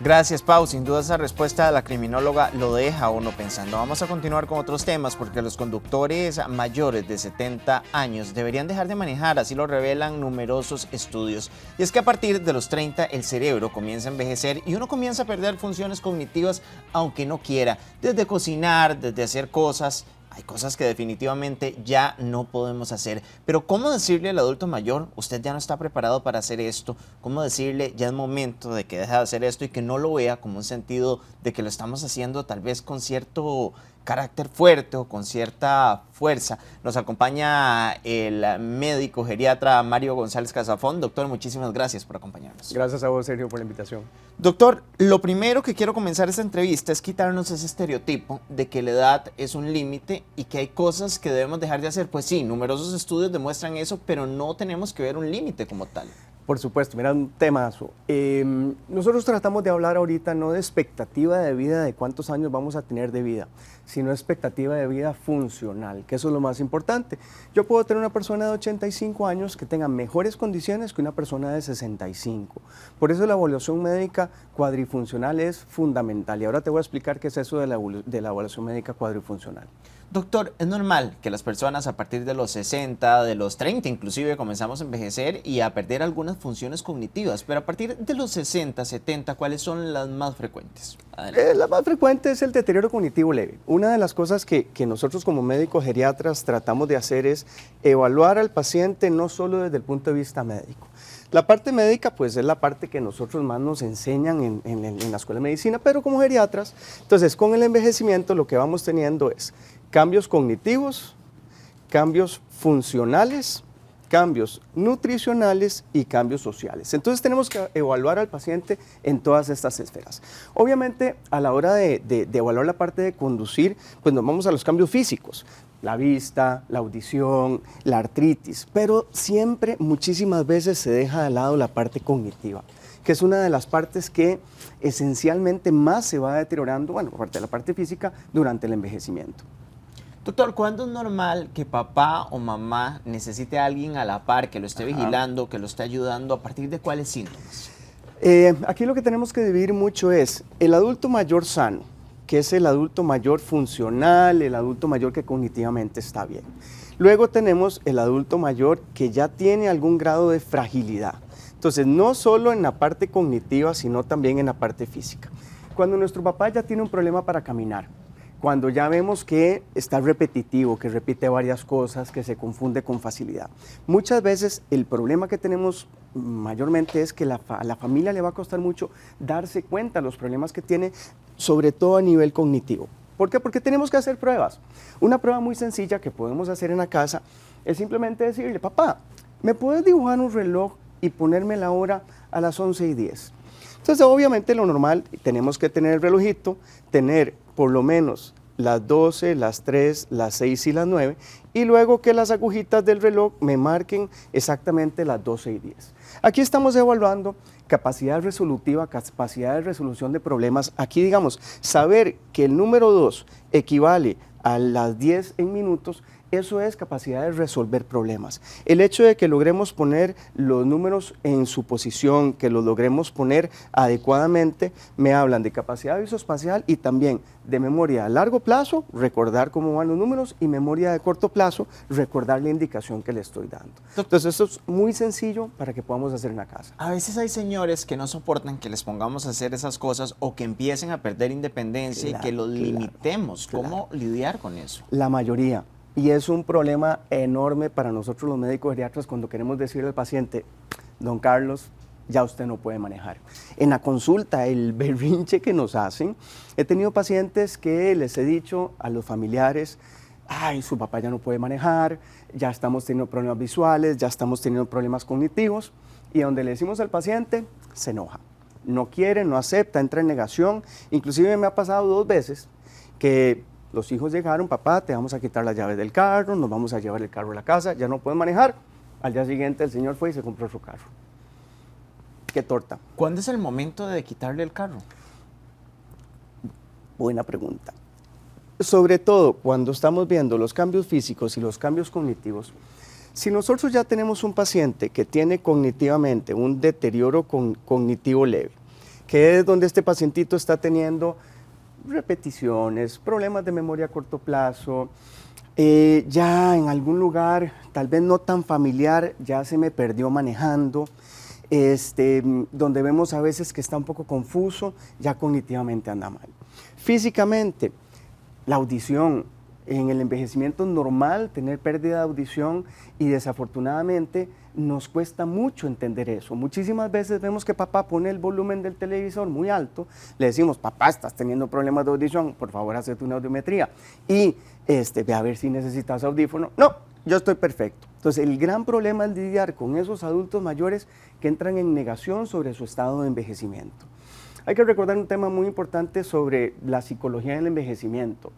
Gracias, Pau. Sin duda esa respuesta de la criminóloga lo deja a uno pensando. Vamos a continuar con otros temas porque los conductores mayores de 70 años deberían dejar de manejar, así lo revelan numerosos estudios. Y es que a partir de los 30 el cerebro comienza a envejecer y uno comienza a perder funciones cognitivas aunque no quiera, desde cocinar, desde hacer cosas. Hay cosas que definitivamente ya no podemos hacer, pero ¿cómo decirle al adulto mayor, usted ya no está preparado para hacer esto? ¿Cómo decirle, ya es momento de que deje de hacer esto y que no lo vea como un sentido de que lo estamos haciendo tal vez con cierto carácter fuerte o con cierta fuerza? Nos acompaña el médico geriatra Mario González Casafón. Doctor, muchísimas gracias por acompañarnos. Gracias a vos, Sergio, por la invitación. Doctor, lo primero que quiero comenzar esta entrevista es quitarnos ese estereotipo de que la edad es un límite y que hay cosas que debemos dejar de hacer. Pues sí, numerosos estudios demuestran eso, pero no tenemos que ver un límite como tal. Por supuesto, mira, un temazo. Nosotros tratamos de hablar ahorita no de expectativa de vida, de cuántos años vamos a tener de vida, sino expectativa de vida funcional, que eso es lo más importante. Yo puedo tener una persona de 85 años que tenga mejores condiciones que una persona de 65. Por eso la evaluación médica cuadrifuncional es fundamental. Y ahora te voy a explicar qué es eso de la evaluación médica cuadrifuncional. Doctor, es normal que las personas a partir de los 60, de los 30 inclusive, comenzamos a envejecer y a perder algunas funciones cognitivas, pero a partir de los 60, 70, ¿cuáles son las más frecuentes? La más frecuente es el deterioro cognitivo leve. Una de las cosas que nosotros como médicos geriatras tratamos de hacer es evaluar al paciente no solo desde el punto de vista médico. La parte médica pues es la parte que nosotros más nos enseñan en la escuela de medicina, pero como geriatras, entonces con el envejecimiento lo que vamos teniendo es cambios cognitivos, cambios funcionales, cambios nutricionales y cambios sociales. Entonces tenemos que evaluar al paciente en todas estas esferas. Obviamente a la hora de evaluar la parte de conducir, pues nos vamos a los cambios físicos. La vista, la audición, la artritis, pero siempre, muchísimas veces se deja de lado la parte cognitiva, que es una de las partes que esencialmente más se va deteriorando, bueno, aparte de la parte física, durante el envejecimiento. Doctor, ¿cuándo es normal que papá o mamá necesite a alguien a la par, que lo esté vigilando, que lo esté ayudando? ¿A partir de cuáles síntomas? Aquí lo que tenemos que dividir mucho es el adulto mayor sano, que es el adulto mayor funcional, el adulto mayor que cognitivamente está bien. Luego tenemos el adulto mayor que ya tiene algún grado de fragilidad. Entonces, no solo en la parte cognitiva, sino también en la parte física. Cuando nuestro papá ya tiene un problema para caminar, cuando ya vemos que está repetitivo, que repite varias cosas, que se confunde con facilidad. Muchas veces el problema que tenemos mayormente es que a la familia le va a costar mucho darse cuenta de los problemas que tiene, sobre todo a nivel cognitivo. ¿Por qué? Porque tenemos que hacer pruebas. Una prueba muy sencilla que podemos hacer en la casa es simplemente decirle, papá, ¿me puedes dibujar un reloj y ponerme la hora a las 11:10? Entonces, obviamente, lo normal, tenemos que tener el relojito, tener por lo menos las 12, las 3, las 6 y las 9, y luego que las agujitas del reloj me marquen exactamente las 12:10. Aquí estamos evaluando capacidad resolutiva, capacidad de resolución de problemas. Aquí, digamos, saber que el número 2 equivale a las 10 en minutos, eso es capacidad de resolver problemas. El hecho de que logremos poner los números en su posición, que los logremos poner adecuadamente, me hablan de capacidad visoespacial y también de memoria a largo plazo, recordar cómo van los números, y memoria de corto plazo, recordar la indicación que le estoy dando. Entonces, esto es muy sencillo para que podamos hacer en la casa. A veces hay señores que no soportan que les pongamos a hacer esas cosas o que empiecen a perder independencia y que los limitemos. ¿Cómo lidiar con eso? La mayoría. Y es un problema enorme para nosotros los médicos geriatras cuando queremos decirle al paciente, don Carlos, ya usted no puede manejar. En la consulta, el berrinche que nos hacen, he tenido pacientes que les he dicho a los familiares, ay, su papá ya no puede manejar, ya estamos teniendo problemas visuales, ya estamos teniendo problemas cognitivos, y donde le decimos al paciente, se enoja. No quiere, no acepta, entra en negación. Inclusive me ha pasado 2 veces que los hijos llegaron, papá, te vamos a quitar las llaves del carro, nos vamos a llevar el carro a la casa, ya no puedes manejar. Al día siguiente el señor fue y se compró su carro. ¡Qué torta! ¿Cuándo es el momento de quitarle el carro? Buena pregunta. Sobre todo cuando estamos viendo los cambios físicos y los cambios cognitivos, si nosotros ya tenemos un paciente que tiene cognitivamente un deterioro cognitivo leve, que es donde este pacientito está teniendo repeticiones, problemas de memoria a corto plazo, ya en algún lugar, tal vez no tan familiar, ya se me perdió manejando, donde vemos a veces que está un poco confuso, ya cognitivamente anda mal. Físicamente, la audición, en el envejecimiento es normal tener pérdida de audición y desafortunadamente nos cuesta mucho entender eso. Muchísimas veces vemos que papá pone el volumen del televisor muy alto, le decimos, papá, estás teniendo problemas de audición, por favor, hazte una audiometría y ve a ver si necesitas audífono. No, yo estoy perfecto. Entonces, el gran problema es lidiar con esos adultos mayores que entran en negación sobre su estado de envejecimiento. Hay que recordar un tema muy importante sobre la psicología del envejecimiento.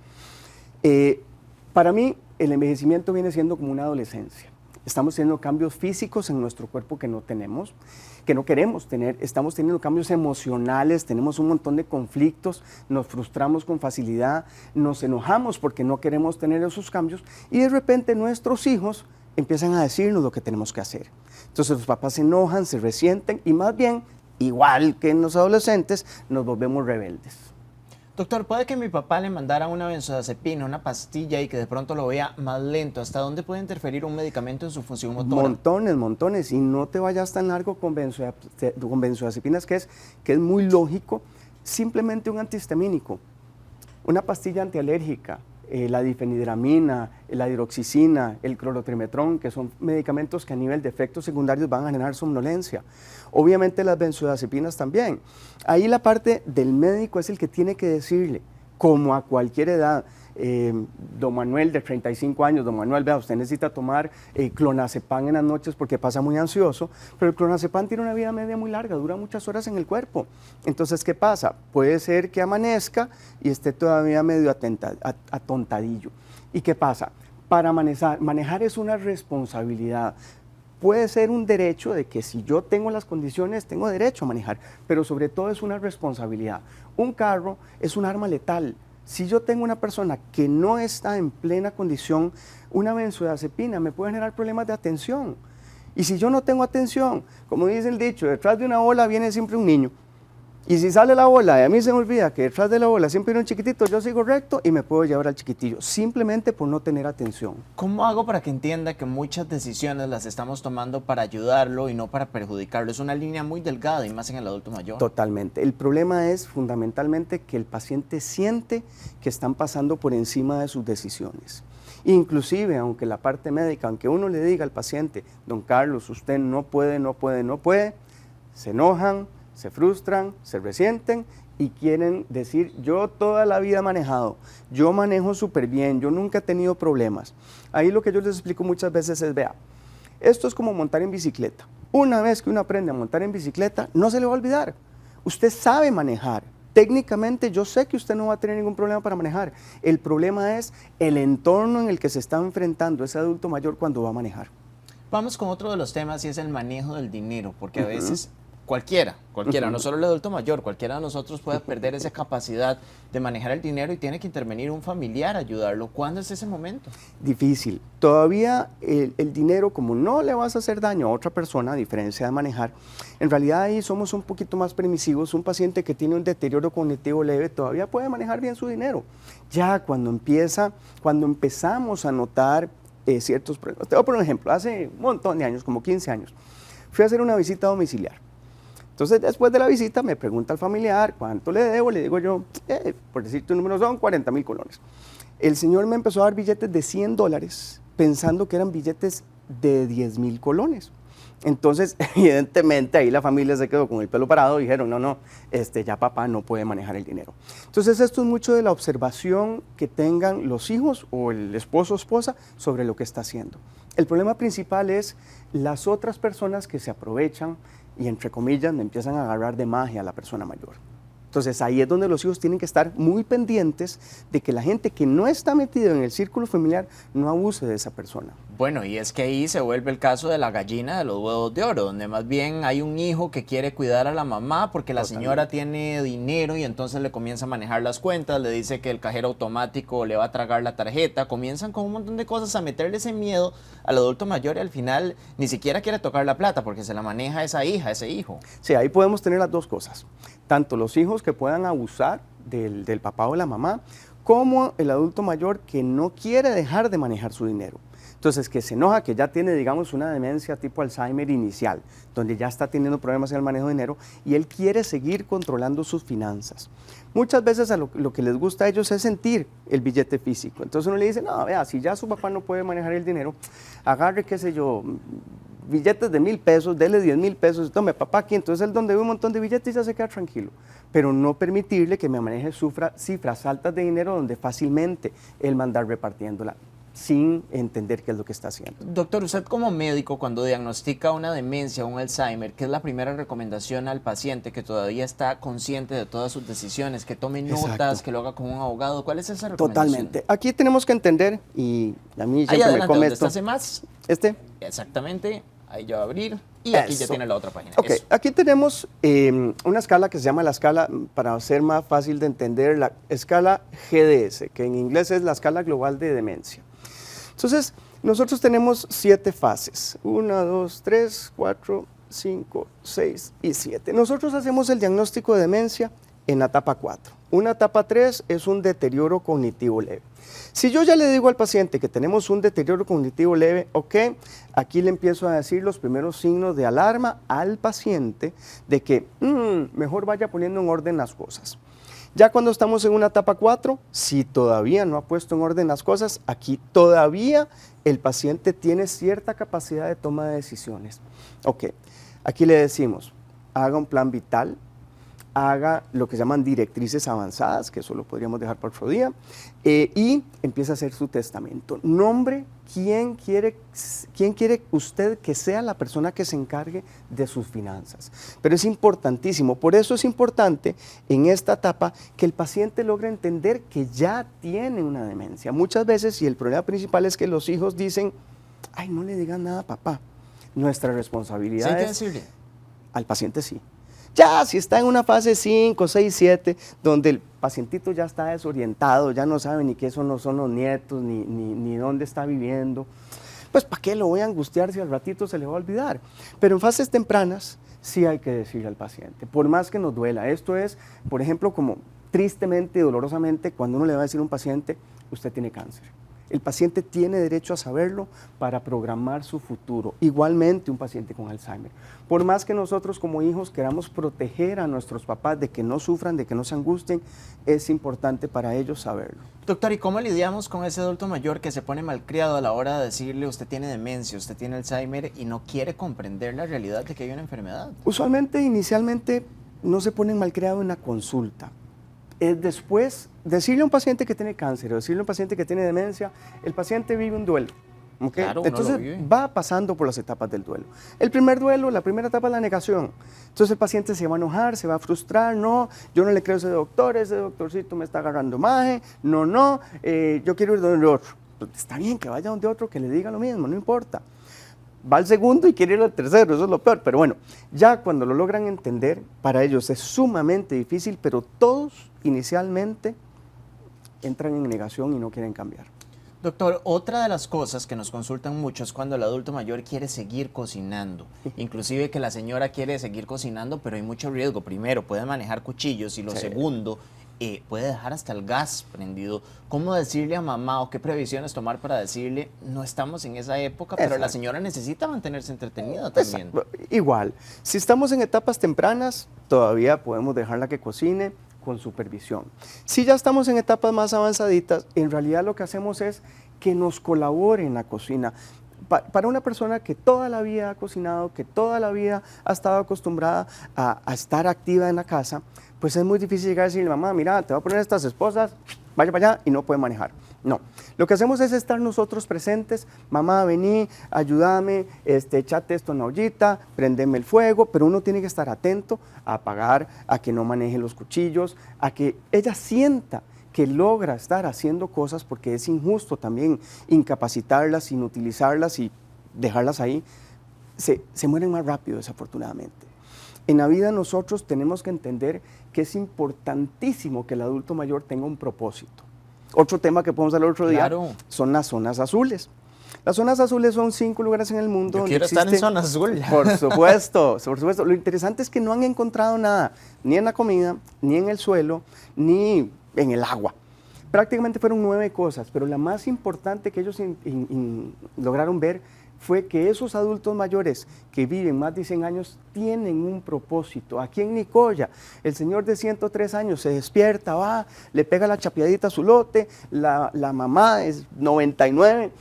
Para mí, el envejecimiento viene siendo como una adolescencia. Estamos teniendo cambios físicos en nuestro cuerpo que no tenemos, que no queremos tener. Estamos teniendo cambios emocionales, tenemos un montón de conflictos, nos frustramos con facilidad, nos enojamos porque no queremos tener esos cambios y de repente nuestros hijos empiezan a decirnos lo que tenemos que hacer. Entonces los papás se enojan, se resienten y más bien, igual que en los adolescentes, nos volvemos rebeldes. Doctor, ¿puede que mi papá le mandara una benzodiazepina, una pastilla y que de pronto lo vea más lento? ¿Hasta dónde puede interferir un medicamento en su función motora? Montones. Y no te vayas tan largo con benzodiazepinas, que es muy lógico. Simplemente un antihistamínico, una pastilla antialérgica, la difenidramina, la hidroxicina, el clorotrimetrón, que son medicamentos que a nivel de efectos secundarios van a generar somnolencia. Obviamente las benzodiazepinas también. Ahí la parte del médico es el que tiene que decirle, como a cualquier edad, don Manuel de 35 años, don Manuel, vea, usted necesita tomar clonazepam en las noches porque pasa muy ansioso, pero el clonazepam tiene una vida media muy larga, dura muchas horas en el cuerpo. Entonces, ¿qué pasa? Puede ser que amanezca y esté todavía medio atontadillo. ¿Y qué pasa? Para manejar es una responsabilidad. Puede ser un derecho de que si yo tengo las condiciones, tengo derecho a manejar, pero sobre todo es una responsabilidad. Un carro es un arma letal. Si yo tengo una persona que no está en plena condición, una benzodiazepina me puede generar problemas de atención. Y si yo no tengo atención, como dice el dicho, detrás de una bola viene siempre un niño. Y si sale la bola y a mí se me olvida que detrás de la bola siempre hay un chiquitito, yo sigo recto y me puedo llevar al chiquitillo, simplemente por no tener atención. ¿Cómo hago para que entienda que muchas decisiones las estamos tomando para ayudarlo y no para perjudicarlo? Es una línea muy delgada y más en el adulto mayor. Totalmente. El problema es fundamentalmente que el paciente siente que están pasando por encima de sus decisiones. Inclusive, aunque la parte médica, aunque uno le diga al paciente, don Carlos, usted no puede, se enojan, se frustran, se resienten y quieren decir, yo toda la vida he manejado, yo manejo súper bien, yo nunca he tenido problemas. Ahí lo que yo les explico muchas veces es, vea, esto es como montar en bicicleta. Una vez que uno aprende a montar en bicicleta, no se le va a olvidar. Usted sabe manejar. Técnicamente yo sé que usted no va a tener ningún problema para manejar. El problema es el entorno en el que se está enfrentando ese adulto mayor cuando va a manejar. Vamos con otro de los temas y es el manejo del dinero, porque a veces cualquiera, no solo el adulto mayor, cualquiera de nosotros puede perder esa capacidad de manejar el dinero y tiene que intervenir un familiar a ayudarlo. ¿Cuándo es ese momento? Difícil. Todavía el dinero, como no le vas a hacer daño a otra persona, a diferencia de manejar, en realidad ahí somos un poquito más permisivos. Un paciente que tiene un deterioro cognitivo leve todavía puede manejar bien su dinero. Ya cuando empezamos a notar ciertos problemas. Te voy a poner un ejemplo. Hace un montón de años, como 15 años, fui a hacer una visita domiciliar. Entonces, después de la visita, me pregunta el familiar cuánto le debo, le digo yo, por decirte un número, son 40,000 colones. El señor me empezó a dar billetes de $100, pensando que eran billetes de 10,000 colones. Entonces, evidentemente, ahí la familia se quedó con el pelo parado y dijeron, no, ya papá no puede manejar el dinero. Entonces, esto es mucho de la observación que tengan los hijos o el esposo o esposa sobre lo que está haciendo. El problema principal es las otras personas que se aprovechan y, entre comillas, me empiezan a agarrar de magia a la persona mayor. Entonces, ahí es donde los hijos tienen que estar muy pendientes de que la gente que no está metida en el círculo familiar no abuse de esa persona. Bueno, y es que ahí se vuelve el caso de la gallina de los huevos de oro, donde más bien hay un hijo que quiere cuidar a la mamá porque la señora tiene dinero y entonces le comienza a manejar las cuentas, le dice que el cajero automático le va a tragar la tarjeta, comienzan con un montón de cosas a meterle ese miedo al adulto mayor y al final ni siquiera quiere tocar la plata porque se la maneja esa hija, ese hijo. Sí, ahí podemos tener las dos cosas, tanto los hijos que puedan abusar del papá o de la mamá, como el adulto mayor que no quiere dejar de manejar su dinero. Entonces, que se enoja, que ya tiene, digamos, una demencia tipo Alzheimer inicial, donde ya está teniendo problemas en el manejo de dinero y él quiere seguir controlando sus finanzas. Muchas veces a lo que les gusta a ellos es sentir el billete físico. Entonces uno le dice, no, vea, si ya su papá no puede manejar el dinero, agarre, qué sé yo, billetes de 1,000 pesos, dele 10,000 pesos, tome papá aquí. Entonces él donde ve un montón de billetes ya se queda tranquilo. Pero no permitirle que me maneje cifras altas de dinero donde fácilmente él va a andar repartiéndola sin entender qué es lo que está haciendo. Doctor, usted como médico, cuando diagnostica una demencia o un Alzheimer, ¿qué es la primera recomendación al paciente que todavía está consciente de todas sus decisiones, que tome notas, que lo haga con un abogado? ¿Cuál es esa recomendación? Totalmente. Aquí tenemos que entender, y a mí siempre adelante, me come ¿dónde esto. está más? Exactamente, ahí ya va a abrir y aquí ya tiene la otra página. Ok, aquí tenemos una escala que se llama la escala, para ser más fácil de entender, la escala GDS, que en inglés es la escala global de demencia. Entonces, nosotros tenemos 7 fases, 1, 2, 3, 4, 5, 6 y 7. Nosotros hacemos el diagnóstico de demencia en la etapa 4. Una etapa 3 es un deterioro cognitivo leve. Si yo ya le digo al paciente que tenemos un deterioro cognitivo leve, ok, aquí le empiezo a decir los primeros signos de alarma al paciente de que mejor vaya poniendo en orden las cosas. Ya cuando estamos en una etapa 4, si todavía no ha puesto en orden las cosas, aquí todavía el paciente tiene cierta capacidad de toma de decisiones. Ok, aquí le decimos, haga un plan vital, haga lo que llaman directrices avanzadas, que eso lo podríamos dejar para otro día, y empieza a hacer su testamento. Nombre quién quiere usted que sea la persona que se encargue de sus finanzas. Pero es importantísimo, por eso es importante en esta etapa que el paciente logre entender que ya tiene una demencia. Muchas veces, y el problema principal es que los hijos dicen, ay, no le digan nada a papá. Nuestra responsabilidad ¿Sí hay que es... decirle? Al paciente sí. Ya, si está en una fase 5, 6, 7, donde el pacientito ya está desorientado, ya no sabe ni qué son los nietos, ni dónde está viviendo, pues ¿para qué lo voy a angustiar si al ratito se le va a olvidar? Pero en fases tempranas sí hay que decirle al paciente, por más que nos duela. Esto es, por ejemplo, como tristemente, dolorosamente, cuando uno le va a decir a un paciente, usted tiene cáncer. El paciente tiene derecho a saberlo para programar su futuro. Igualmente un paciente con Alzheimer. Por más que nosotros como hijos queramos proteger a nuestros papás de que no sufran, de que no se angustien, es importante para ellos saberlo. Doctor, ¿y cómo lidiamos con ese adulto mayor que se pone malcriado a la hora de decirle usted tiene demencia, usted tiene Alzheimer y no quiere comprender la realidad de que hay una enfermedad? Usualmente, inicialmente, no se ponen malcriado en la consulta. Después, decirle a un paciente que tiene cáncer o decirle a un paciente que tiene demencia, el paciente vive un duelo. ¿Okay? Claro, entonces va pasando por las etapas del duelo. El primer duelo, la primera etapa es la negación. Entonces el paciente se va a enojar, se va a frustrar, no, yo no le creo a ese doctorcito me está agarrando maje, no, yo quiero ir donde otro. Pues está bien que vaya donde otro que le diga lo mismo, no importa. Va al segundo y quiere ir al tercero, eso es lo peor. Pero bueno, ya cuando lo logran entender, para ellos es sumamente difícil, pero todos inicialmente entran en negación y no quieren cambiar. Doctor, otra de las cosas que nos consultan mucho es cuando el adulto mayor quiere seguir cocinando. Inclusive que la señora quiere seguir cocinando, pero hay mucho riesgo. Primero, puede manejar cuchillos y lo segundo, puede dejar hasta el gas prendido. ¿Cómo decirle a mamá o qué previsiones tomar para decirle, no estamos en esa época, pero la señora necesita mantenerse entretenida también? Igual, si estamos en etapas tempranas, todavía podemos dejarla que cocine con supervisión. Si ya estamos en etapas más avanzaditas, en realidad lo que hacemos es que nos colabore en la cocina. Para una persona que toda la vida ha cocinado, que toda la vida ha estado acostumbrada a estar activa en la casa, pues es muy difícil llegar a decirle, mamá, mira, te voy a poner estas esposas, vaya para allá y no puede manejar. No, lo que hacemos es estar nosotros presentes, mamá, vení, ayúdame, echate esto en la ollita, prendeme el fuego, pero uno tiene que estar atento a apagar, a que no maneje los cuchillos, a que ella sienta que logra estar haciendo cosas, porque es injusto también incapacitarlas, inutilizarlas y dejarlas ahí, se mueren más rápido, desafortunadamente. En la vida nosotros tenemos que entender que es importantísimo que el adulto mayor tenga un propósito. Otro tema que podemos hablar otro día son las zonas azules. Las zonas azules son 5 lugares en el mundo. Yo quiero estar en zona azul. Por supuesto, por supuesto. Lo interesante es que no han encontrado nada, ni en la comida, ni en el suelo, ni en el agua. Prácticamente fueron 9 cosas, pero la más importante que ellos lograron ver fue que esos adultos mayores que viven más de 100 años tienen un propósito. Aquí en Nicoya, el señor de 103 años se despierta, va, le pega la chapeadita a su lote, la mamá es 99,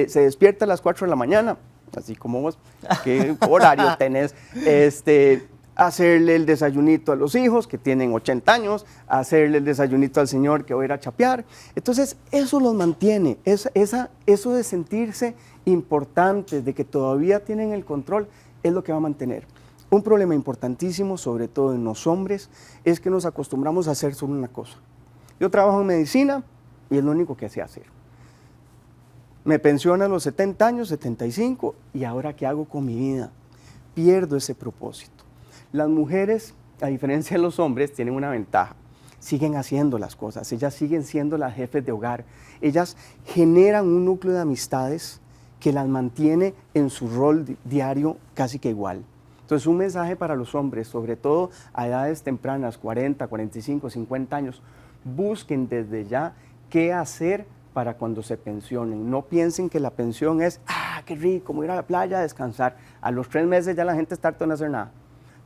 se despierta a las 4 de la mañana, así como vos, ¿qué horario tenés? Hacerle el desayunito a los hijos que tienen 80 años, hacerle el desayunito al señor que va a ir a chapear. Entonces, eso los mantiene, eso de sentirse importantes, de que todavía tienen el control, es lo que va a mantener. Un problema importantísimo, sobre todo en los hombres, es que nos acostumbramos a hacer solo una cosa. Yo trabajo en medicina y es lo único que sé hacer. Me pensiono a los 70 años, 75, y ahora ¿qué hago con mi vida? Pierdo ese propósito. Las mujeres, a diferencia de los hombres, tienen una ventaja. Siguen haciendo las cosas, ellas siguen siendo las jefes de hogar. Ellas generan un núcleo de amistades que las mantiene en su rol diario casi que igual. Entonces, un mensaje para los hombres, sobre todo a edades tempranas, 40, 45, 50 años, busquen desde ya qué hacer para cuando se pensionen. No piensen que la pensión es, qué rico, voy a ir a la playa a descansar. A los 3 meses ya la gente está harta de no hacer nada.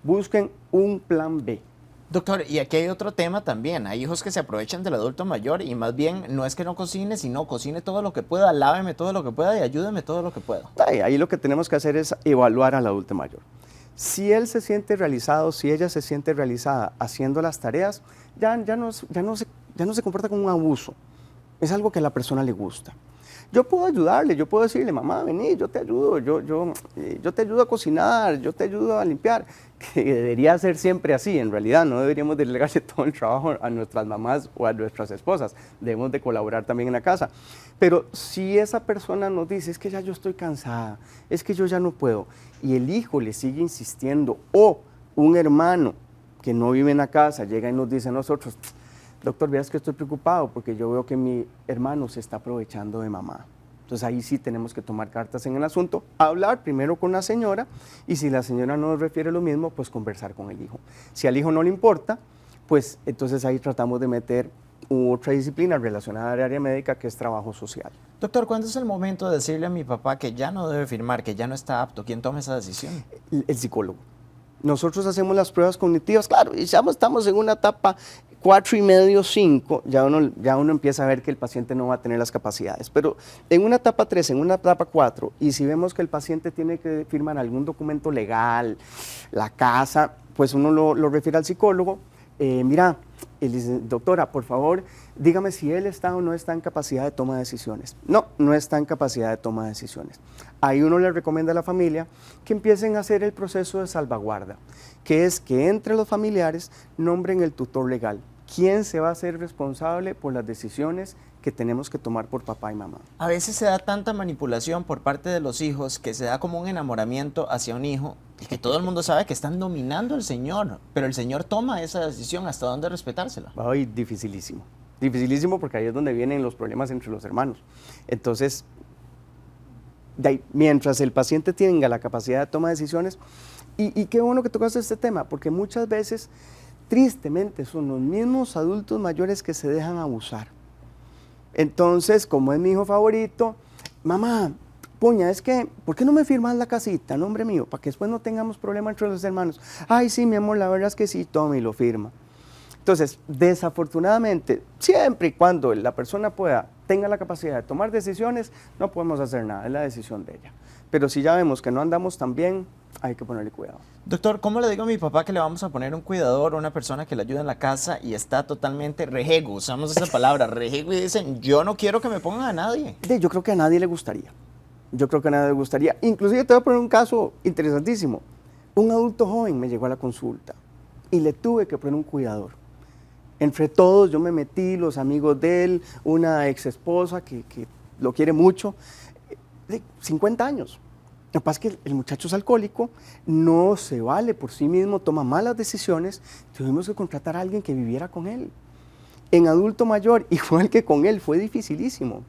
Busquen un plan B. Doctor, y aquí hay otro tema también. Hay hijos que se aprovechan del adulto mayor y más bien no es que no cocine, sino cocine todo lo que pueda, láveme todo lo que pueda y ayúdeme todo lo que pueda. Ahí lo que tenemos que hacer es evaluar al adulto mayor. Si él se siente realizado, si ella se siente realizada haciendo las tareas, ya no se comporta como un abuso. Es algo que a la persona le gusta. Yo puedo ayudarle, yo puedo decirle, mamá, vení, yo te ayudo, yo te ayudo a cocinar, yo te ayudo a limpiar, que debería ser siempre así. En realidad no deberíamos delegarle todo el trabajo a nuestras mamás o a nuestras esposas, debemos de colaborar también en la casa. Pero si esa persona nos dice, es que ya yo estoy cansada, es que yo ya no puedo, y el hijo le sigue insistiendo, o un hermano que no vive en la casa llega y nos dice a nosotros, doctor, veas que estoy preocupado porque yo veo que mi hermano se está aprovechando de mamá. Entonces ahí sí tenemos que tomar cartas en el asunto, hablar primero con la señora y si la señora no nos refiere lo mismo, pues conversar con el hijo. Si al hijo no le importa, pues entonces ahí tratamos de meter otra disciplina relacionada al área médica que es trabajo social. Doctor, ¿cuándo es el momento de decirle a mi papá que ya no debe firmar, que ya no está apto? ¿Quién toma esa decisión? El psicólogo. Nosotros hacemos las pruebas cognitivas, claro, y ya estamos en una etapa 4 y medio, 5, ya uno empieza a ver que el paciente no va a tener las capacidades. Pero en una etapa 3, en una etapa 4, y si vemos que el paciente tiene que firmar algún documento legal, la casa, pues uno lo refiere al psicólogo. Mira, él dice, doctora, por favor, dígame si él está o no está en capacidad de toma de decisiones. No está en capacidad de toma de decisiones. Ahí uno le recomienda a la familia que empiecen a hacer el proceso de salvaguarda, que es que entre los familiares nombren el tutor legal. ¿Quién se va a hacer responsable por las decisiones que tenemos que tomar por papá y mamá? A veces se da tanta manipulación por parte de los hijos que se da como un enamoramiento hacia un hijo y que todo el mundo sabe que están dominando al señor, pero el señor toma esa decisión, ¿hasta dónde respetársela? Ay, dificilísimo. Dificilísimo porque ahí es donde vienen los problemas entre los hermanos. Entonces, mientras el paciente tenga la capacidad de toma de decisiones, y qué bueno que tocaste este tema, porque muchas veces, tristemente, son los mismos adultos mayores que se dejan abusar. Entonces, como es mi hijo favorito, mamá, puña, es que, ¿por qué no me firmas la casita, nombre mío, para que después no tengamos problema entre los hermanos? Ay, sí, mi amor, la verdad es que sí, tome y lo firma. Entonces, desafortunadamente, siempre y cuando la persona tenga la capacidad de tomar decisiones, no podemos hacer nada, es la decisión de ella. Pero si ya vemos que no andamos tan bien, hay que ponerle cuidado. Doctor, ¿cómo le digo a mi papá que le vamos a poner un cuidador, una persona que le ayude en la casa y está totalmente rejego? Usamos esa palabra, rejego, y dicen, yo no quiero que me pongan a nadie. Yo creo que a nadie le gustaría. Yo creo que a nadie le gustaría. Inclusive te voy a poner un caso interesantísimo. Un adulto joven me llegó a la consulta y le tuve que poner un cuidador. Entre todos yo me metí, los amigos de él, una ex esposa que lo quiere mucho, de 50 años. Lo que pasa es que el muchacho es alcohólico, no se vale por sí mismo, toma malas decisiones, tuvimos que contratar a alguien que viviera con él. En adulto mayor, igual que con él, fue dificilísimo,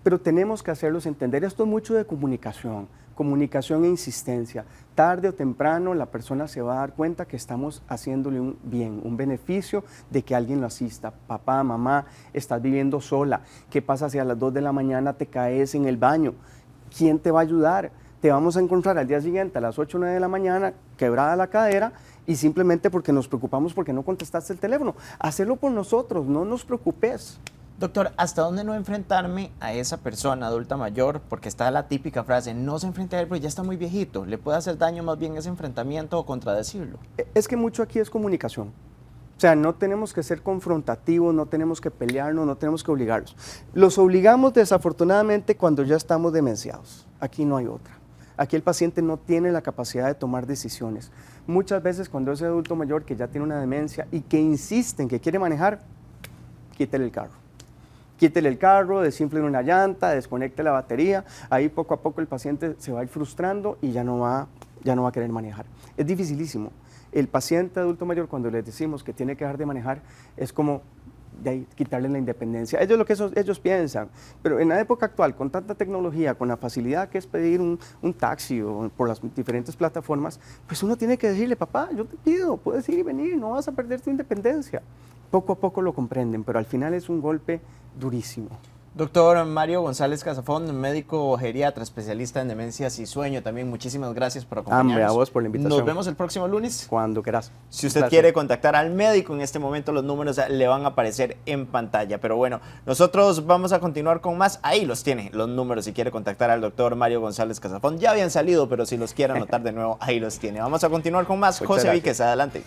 pero tenemos que hacerlos entender. Esto es mucho de comunicación, comunicación e insistencia. Tarde o temprano la persona se va a dar cuenta que estamos haciéndole un bien, un beneficio de que alguien lo asista. Papá, mamá, estás viviendo sola. ¿Qué pasa si a las 2 de la mañana te caes en el baño? ¿Quién te va a ayudar? Te vamos a encontrar al día siguiente a las 8 o 9 de la mañana, quebrada la cadera, y simplemente porque nos preocupamos porque no contestaste el teléfono. Hacelo por nosotros, no nos preocupes. Doctor, ¿hasta dónde no enfrentarme a esa persona adulta mayor? Porque está la típica frase, no se enfrente a él porque ya está muy viejito. ¿Le puede hacer daño más bien ese enfrentamiento o contradecirlo? Es que mucho aquí es comunicación. O sea, no tenemos que ser confrontativos, no tenemos que pelearnos, no tenemos que obligarlos. Los obligamos desafortunadamente cuando ya estamos demenciados. Aquí no hay otra. Aquí el paciente no tiene la capacidad de tomar decisiones. Muchas veces cuando es adulto mayor que ya tiene una demencia y que insiste en que quiere manejar, quítele el carro. Quítele el carro, desinfle una llanta, desconecte la batería. Ahí poco a poco el paciente se va a ir frustrando y ya no va a querer manejar. Es dificilísimo. El paciente adulto mayor, cuando les decimos que tiene que dejar de manejar, es como de ahí, quitarle la independencia. Ellos lo que ellos piensan, pero en la época actual, con tanta tecnología, con la facilidad que es pedir un taxi o por las diferentes plataformas, pues uno tiene que decirle, papá, yo te pido, puedes ir y venir, no vas a perder tu independencia. Poco a poco lo comprenden, pero al final es un golpe durísimo. Doctor Mario González Casafón, médico geriatra, especialista en demencias y sueño. También muchísimas gracias por acompañarnos. Hombre, a vos por la invitación. Nos vemos el próximo lunes. Cuando quieras. Si usted quiere contactar al médico en este momento, los números le van a aparecer en pantalla. Pero bueno, nosotros vamos a continuar con más. Ahí los tiene, los números, si quiere contactar al doctor Mario González Casafón. Ya habían salido, pero si los quiere anotar de nuevo, ahí los tiene. Vamos a continuar con más. José Víquez, adelante.